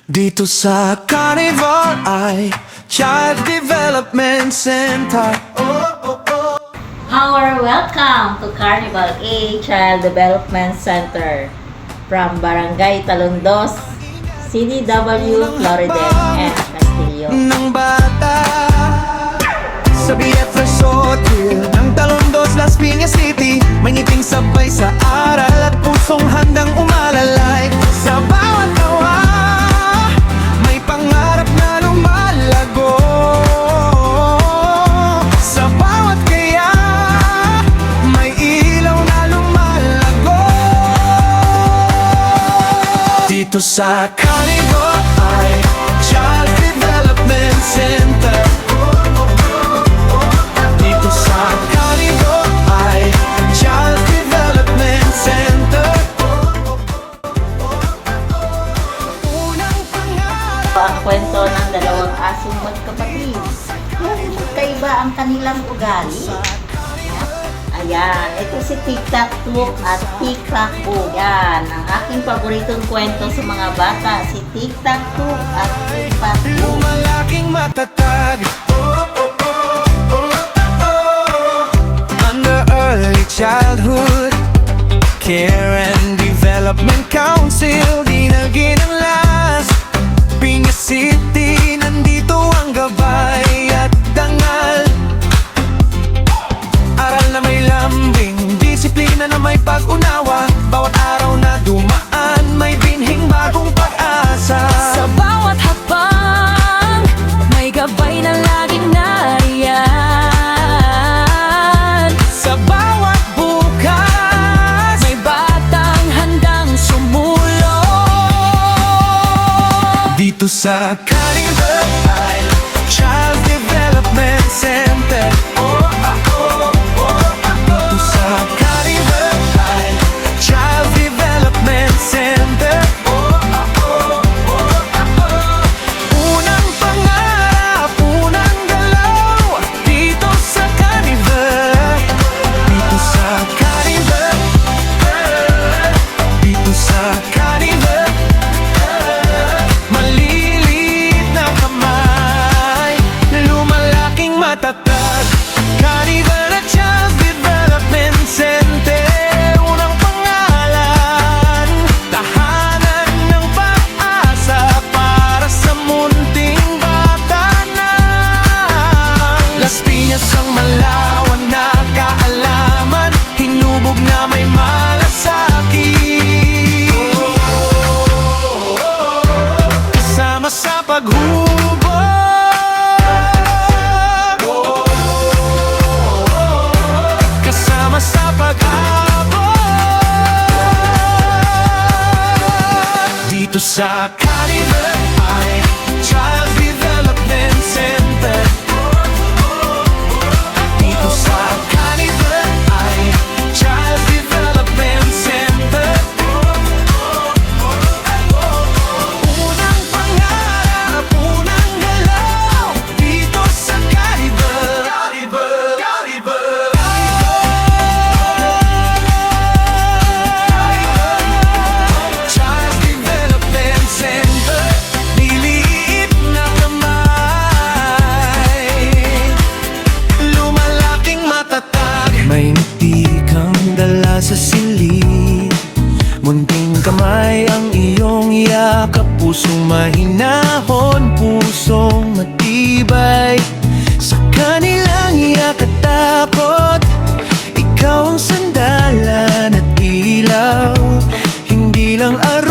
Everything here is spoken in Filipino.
Dito sa Carnival ay Child Development Center. Welcome to Carnival A Child Development Center from Barangay Talondos, CDW, Floridel, and Castillo. Ng bata sa BF Resort Hill ng Talondos, Las Piñas City, may ngiting sabay sa aral at pusong handang umalalay. Sa bawat tawa may pangarap na lumalago. Sa bawat kaya may ilaw na lumalago. Dito sa Carnival ay Child Development Center. Dito sa Carnival ay Child Development Center. Unang pangarap. Ang kwento ng dalawang asong magkapatid. Kung magkaiba ang kanilang ugali. Ayan, ito si Tic-Tac-Toe at Tic-Tac-Boo. Yan, ang aking paboritong kwento sa mga bata, si Tic-Tac-Toe at Tic-Tac-Boo. Lumalaking matatag under early childhood care and development council. Di na ginanlas Piñas City, nandito ang gabay at dangal. Aral na may lambing, disiplina na may pag-unawa. Bawat araw na dumaan may binhing bagong pag-asa. Sa bawat hakbang, may gabay na laging nariyan. Sa bawat bukas, May batang handang sumulong. dito sa Carnival ay Child Development Center. Dito sa Carnival ay Child Development Center. Unang pangarap, unang galaw, dito sa Carnival. Dito sa Carnival. Dito sa Carnival. Maliliit na kamay, lumalaking matatag. Carnival at Child Development Center. Unang pangalan, tahanan ng pag-asa para sa munting bata na Las Piñas ang malawan na kaalaman, hinubog na may malasakit. Kasama sa paghubog, kasama sa pag-abot. Dito sa Carnival ay Child Development Center. Dito sa Carnival ay Child Development Center. Unang pangarap, unang galaw, dito sa Carnival. Child Development Center. Liliit na kamay, lumalaking matatag. May ngiti kang dala sa silid, munting kamay ang iyong yakap. Pusong mahinahon, pusong matibay. Sa kanilang iyak at takot, ikaw ang sandalan at ilaw. Hindi lang araw